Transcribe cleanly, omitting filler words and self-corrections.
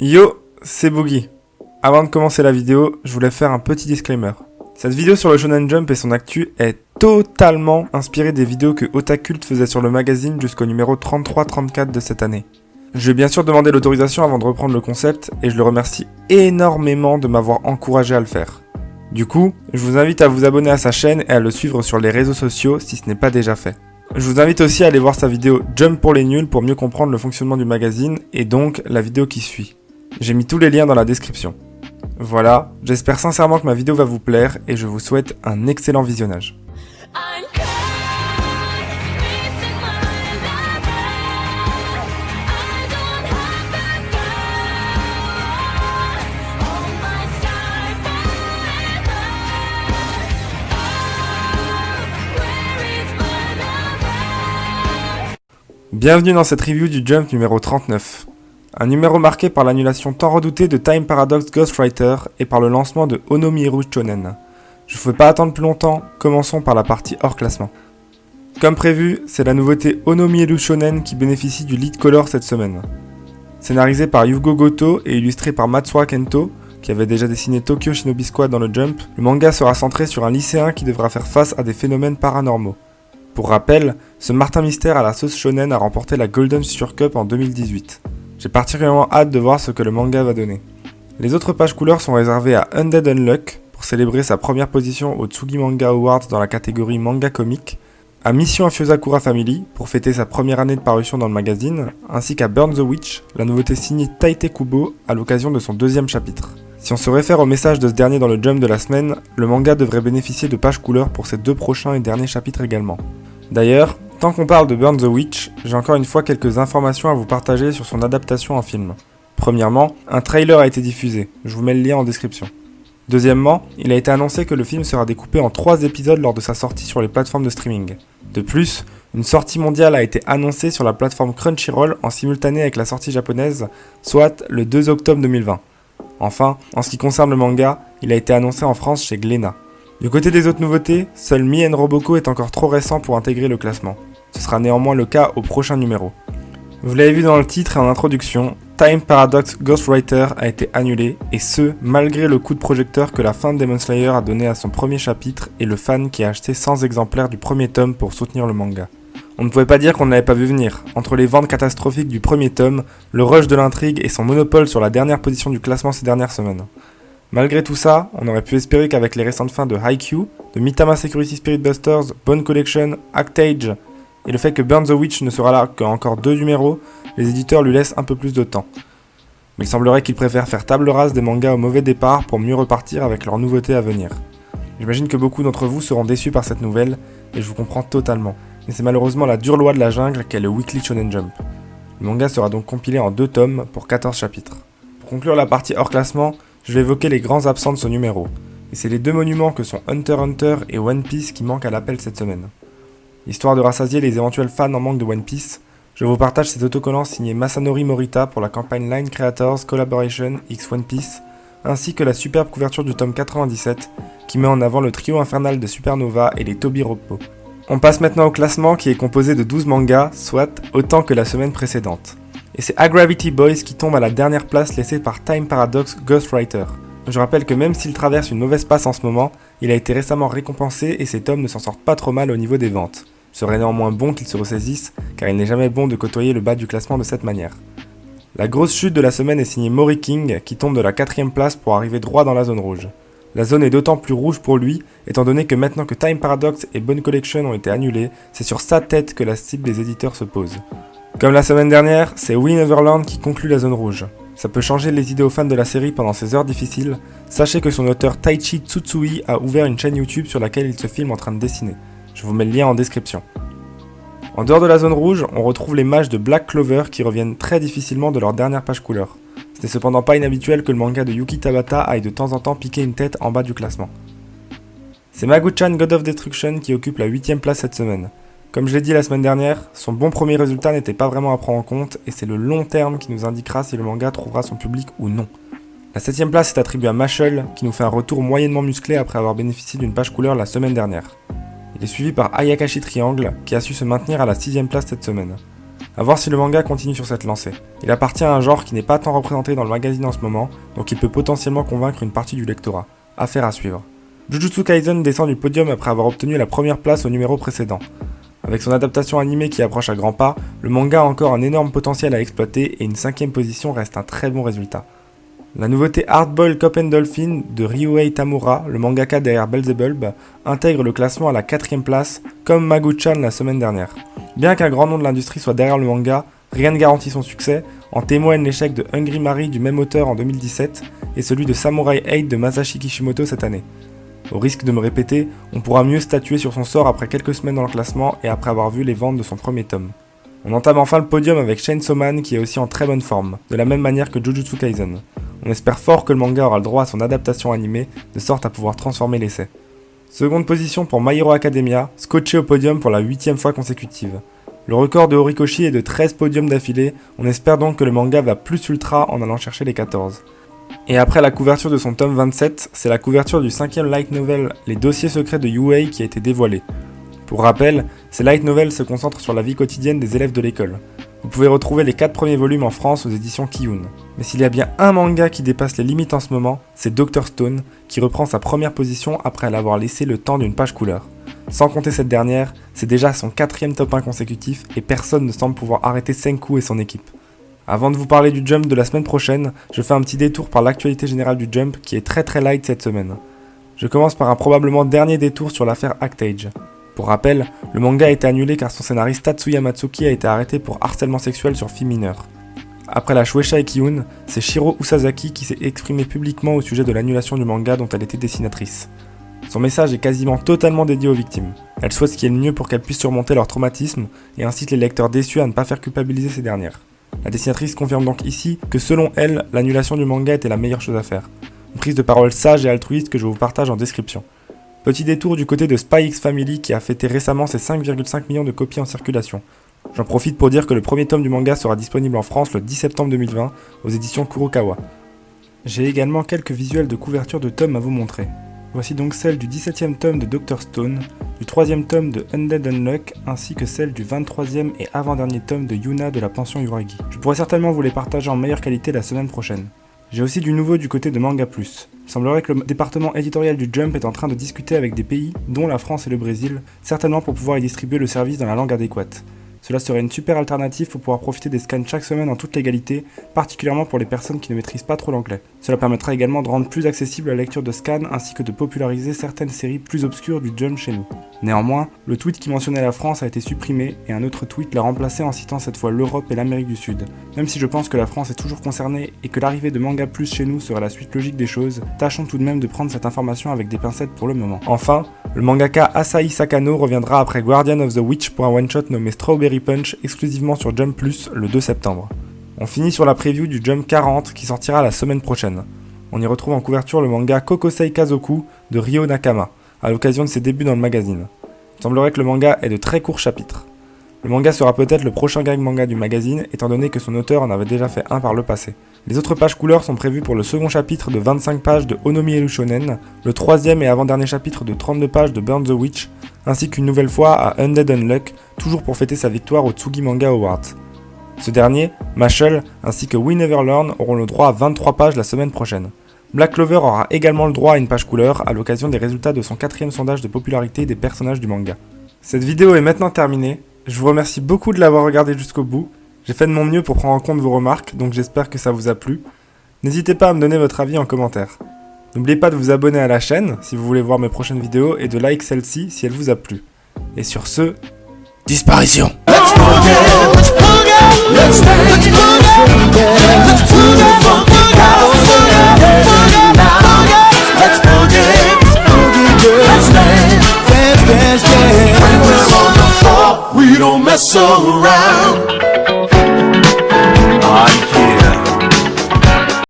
Yo, c'est Boogie. Avant de commencer la vidéo, je voulais faire un petit disclaimer. Cette vidéo sur le Shonen Jump et son actu est totalement inspirée des vidéos que Otakult faisait sur le magazine jusqu'au numéro 33-34 de cette année. Je vais bien sûr demander l'autorisation avant de reprendre le concept et je le remercie énormément de m'avoir encouragé à le faire. Du coup, je vous invite à vous abonner à sa chaîne et à le suivre sur les réseaux sociaux si ce n'est pas déjà fait. Je vous invite aussi à aller voir sa vidéo Jump pour les nuls pour mieux comprendre le fonctionnement du magazine et donc la vidéo qui suit. J'ai mis tous les liens dans la description. Voilà, j'espère sincèrement que ma vidéo va vous plaire et je vous souhaite un excellent visionnage. Bienvenue dans cette review du Jump numéro 39. Un numéro marqué par l'annulation tant redoutée de Time Paradox Ghostwriter et par le lancement de Onomieru Shonen. Je ne veux pas attendre plus longtemps, commençons par la partie hors classement. Comme prévu, c'est la nouveauté Onomieru Shonen qui bénéficie du lead color cette semaine. Scénarisé par Yugo Goto et illustré par Matsuura Kento, qui avait déjà dessiné Tokyo Shinobi Squad dans le Jump, le manga sera centré sur un lycéen qui devra faire face à des phénomènes paranormaux. Pour rappel, ce Martin Mystère à la sauce shonen a remporté la Golden Future Cup en 2018. J'ai particulièrement hâte de voir ce que le manga va donner. Les autres pages couleurs sont réservées à Undead Unluck pour célébrer sa première position au Tsugi Manga Awards dans la catégorie manga comique, à Mission Afyosakura Family pour fêter sa première année de parution dans le magazine, ainsi qu'à Burn the Witch, la nouveauté signée Taite Kubo à l'occasion de son deuxième chapitre. Si on se réfère au message de ce dernier dans le Jump de la semaine, le manga devrait bénéficier de pages couleurs pour ses deux prochains et derniers chapitres également. D'ailleurs, tant qu'on parle de Burn the Witch, j'ai encore une fois quelques informations à vous partager sur son adaptation en film. Premièrement, un trailer a été diffusé, je vous mets le lien en description. Deuxièmement, il a été annoncé que le film sera découpé en 3 épisodes lors de sa sortie sur les plateformes de streaming. De plus, une sortie mondiale a été annoncée sur la plateforme Crunchyroll en simultané avec la sortie japonaise, soit le 2 octobre 2020. Enfin, en ce qui concerne le manga, il a été annoncé en France chez Glénat. Du côté des autres nouveautés, seul Mi & Roboko est encore trop récent pour intégrer le classement. Ce sera néanmoins le cas au prochain numéro. Vous l'avez vu dans le titre et en introduction, Time Paradox Ghostwriter a été annulé, et ce, malgré le coup de projecteur que la fin de Demon Slayer a donné à son premier chapitre et le fan qui a acheté 100 exemplaires du premier tome pour soutenir le manga. On ne pouvait pas dire qu'on ne l'avait pas vu venir. Entre les ventes catastrophiques du premier tome, le rush de l'intrigue et son monopole sur la dernière position du classement ces dernières semaines. Malgré tout ça, on aurait pu espérer qu'avec les récentes fins de Haikyuu, de Mitama Security Spirit Busters, Bone Collection, Actage, et le fait que Burn the Witch ne sera là qu'encore 2 numéros, les éditeurs lui laissent un peu plus de temps. Mais il semblerait qu'ils préfèrent faire table rase des mangas au mauvais départ pour mieux repartir avec leurs nouveautés à venir. J'imagine que beaucoup d'entre vous seront déçus par cette nouvelle, et je vous comprends totalement. Mais c'est malheureusement la dure loi de la jungle qu'est le Weekly Shonen Jump. Le manga sera donc compilé en 2 tomes pour 14 chapitres. Pour conclure la partie hors classement, je vais évoquer les grands absents de ce numéro. Et c'est les 2 monuments que sont Hunter x Hunter et One Piece qui manquent à l'appel cette semaine. Histoire de rassasier les éventuels fans en manque de One Piece, je vous partage cet autocollant signé Masanori Morita pour la campagne Line Creators Collaboration X One Piece, ainsi que la superbe couverture du tome 97 qui met en avant le trio infernal de Supernova et les Toby Roppo. On passe maintenant au classement qui est composé de 12 mangas, soit autant que la semaine précédente. Et c'est A-Gravity Boys qui tombe à la dernière place laissée par Time Paradox Ghostwriter. Je rappelle que même s'il traverse une mauvaise passe en ce moment, il a été récemment récompensé et ses tomes ne s'en sortent pas trop mal au niveau des ventes. Il serait néanmoins bon qu'il se ressaisisse, car il n'est jamais bon de côtoyer le bas du classement de cette manière. La grosse chute de la semaine est signée Mori King, qui tombe de la 4ème place pour arriver droit dans la zone rouge. La zone est d'autant plus rouge pour lui, étant donné que maintenant que Time Paradox et Bone Collection ont été annulés, c'est sur sa tête que la cible des éditeurs se pose. Comme la semaine dernière, c'est We Neverland qui conclut la zone rouge. Ça peut changer les idées aux fans de la série pendant ces heures difficiles. Sachez que son auteur Taichi Tsutsui a ouvert une chaîne YouTube sur laquelle il se filme en train de dessiner. Je vous mets le lien en description. En dehors de la zone rouge, on retrouve les mages de Black Clover qui reviennent très difficilement de leur dernière page couleur. Ce n'est cependant pas inhabituel que le manga de Yuki Tabata aille de temps en temps piquer une tête en bas du classement. C'est Magu-chan God of Destruction qui occupe la 8ème place cette semaine. Comme je l'ai dit la semaine dernière, son bon premier résultat n'était pas vraiment à prendre en compte et c'est le long terme qui nous indiquera si le manga trouvera son public ou non. La 7ème place est attribuée à Mashle qui nous fait un retour moyennement musclé après avoir bénéficié d'une page couleur la semaine dernière. Il est suivi par Ayakashi Triangle qui a su se maintenir à la 6ème place cette semaine. A voir si le manga continue sur cette lancée. Il appartient à un genre qui n'est pas tant représenté dans le magazine en ce moment, donc il peut potentiellement convaincre une partie du lectorat. Affaire à suivre. Jujutsu Kaisen descend du podium après avoir obtenu la première place au numéro précédent. Avec son adaptation animée qui approche à grands pas, le manga a encore un énorme potentiel à exploiter et une 5ème position reste un très bon résultat. La nouveauté Hardboiled Cop and Dolphin de Ryuhei Tamura, le mangaka derrière Belzebub, intègre le classement à la 4ème place, comme Magu-chan la semaine dernière. Bien qu'un grand nom de l'industrie soit derrière le manga, rien ne garantit son succès, en témoigne l'échec de Hungry Mary du même auteur en 2017 et celui de Samurai 8 de Masashi Kishimoto cette année. Au risque de me répéter, on pourra mieux statuer sur son sort après quelques semaines dans le classement et après avoir vu les ventes de son premier tome. On entame enfin le podium avec Chainsaw Man qui est aussi en très bonne forme, de la même manière que Jujutsu Kaisen. On espère fort que le manga aura le droit à son adaptation animée, de sorte à pouvoir transformer l'essai. Seconde position pour My Hero Academia, scotché au podium pour la 8ème fois consécutive. Le record de Horikoshi est de 13 podiums d'affilée, on espère donc que le manga va plus ultra en allant chercher les 14. Et après la couverture de son tome 27, c'est la couverture du 5ème light novel Les Dossiers Secrets de Yuei qui a été dévoilée. Pour rappel, ces light novels se concentrent sur la vie quotidienne des élèves de l'école. Vous pouvez retrouver les 4 premiers volumes en France aux éditions Kiyun. Mais s'il y a bien un manga qui dépasse les limites en ce moment, c'est Dr Stone, qui reprend sa première position après l'avoir laissé le temps d'une page couleur. Sans compter cette dernière, c'est déjà son 4ème top 1 consécutif et personne ne semble pouvoir arrêter Senku et son équipe. Avant de vous parler du Jump de la semaine prochaine, je fais un petit détour par l'actualité générale du Jump qui est très light cette semaine. Je commence par un probablement dernier détour sur l'affaire Actage. Pour rappel, le manga a été annulé car son scénariste Tatsuya Matsuki a été arrêté pour harcèlement sexuel sur filles mineures. Après la Shueisha et Kiyun, c'est Shiro Usazaki qui s'est exprimé publiquement au sujet de l'annulation du manga dont elle était dessinatrice. Son message est quasiment totalement dédié aux victimes. Elle souhaite ce qui est le mieux pour qu'elles puissent surmonter leur traumatisme et incite les lecteurs déçus à ne pas faire culpabiliser ces dernières. La dessinatrice confirme donc ici que selon elle, l'annulation du manga était la meilleure chose à faire. Une prise de parole sage et altruiste que je vous partage en description. Petit détour du côté de Spy X Family qui a fêté récemment ses 5,5 millions de copies en circulation. J'en profite pour dire que le premier tome du manga sera disponible en France le 10 septembre 2020 aux éditions Kurokawa. J'ai également quelques visuels de couverture de tomes à vous montrer. Voici donc celle du 17ème tome de Dr Stone, du 3ème tome de Undead Unluck, ainsi que celle du 23ème et avant-dernier tome de Yuna de la pension Uragi. Je pourrais certainement vous les partager en meilleure qualité la semaine prochaine. J'ai aussi du nouveau du côté de Manga Plus. Il semblerait que le département éditorial du Jump est en train de discuter avec des pays, dont la France et le Brésil, certainement pour pouvoir y distribuer le service dans la langue adéquate. Cela serait une super alternative pour pouvoir profiter des scans chaque semaine en toute légalité, particulièrement pour les personnes qui ne maîtrisent pas trop l'anglais. Cela permettra également de rendre plus accessible la lecture de scans ainsi que de populariser certaines séries plus obscures du Jump chez nous. Néanmoins, le tweet qui mentionnait la France a été supprimé et un autre tweet l'a remplacé en citant cette fois l'Europe et l'Amérique du Sud. Même si je pense que la France est toujours concernée et que l'arrivée de Manga Plus chez nous serait la suite logique des choses, tâchons tout de même de prendre cette information avec des pincettes pour le moment. Enfin, le mangaka Asahi Sakano reviendra après Guardian of the Witch pour un one-shot nommé Strawberry Punch exclusivement sur Jump Plus le 2 septembre. On finit sur la preview du Jump 40 qui sortira la semaine prochaine. On y retrouve en couverture le manga Kokosei Kazoku de Ryo Nakama, à l'occasion de ses débuts dans le magazine. Il semblerait que le manga ait de très courts chapitres. Le manga sera peut-être le prochain gag manga du magazine, étant donné que son auteur en avait déjà fait un par le passé. Les autres pages couleurs sont prévues pour le second chapitre de 25 pages de Onomi Elu Shonen, le troisième et avant-dernier chapitre de 32 pages de Burn the Witch, ainsi qu'une nouvelle fois à Undead Unluck, toujours pour fêter sa victoire au Tsugi Manga Awards. Ce dernier, Mashal, ainsi que We Never Learn auront le droit à 23 pages la semaine prochaine. Black Clover aura également le droit à une page couleur à l'occasion des résultats de son 4ème sondage de popularité des personnages du manga. Cette vidéo est maintenant terminée, je vous remercie beaucoup de l'avoir regardé jusqu'au bout, j'ai fait de mon mieux pour prendre en compte vos remarques, donc j'espère que ça vous a plu. N'hésitez pas à me donner votre avis en commentaire. N'oubliez pas de vous abonner à la chaîne si vous voulez voir mes prochaines vidéos et de like celle-ci si elle vous a plu. Et sur ce, disparition. Let's boogie, let's boogie, let's dance, let's boogie, let's boogie, let's dance, dance. When we're on the floor, we don't mess around.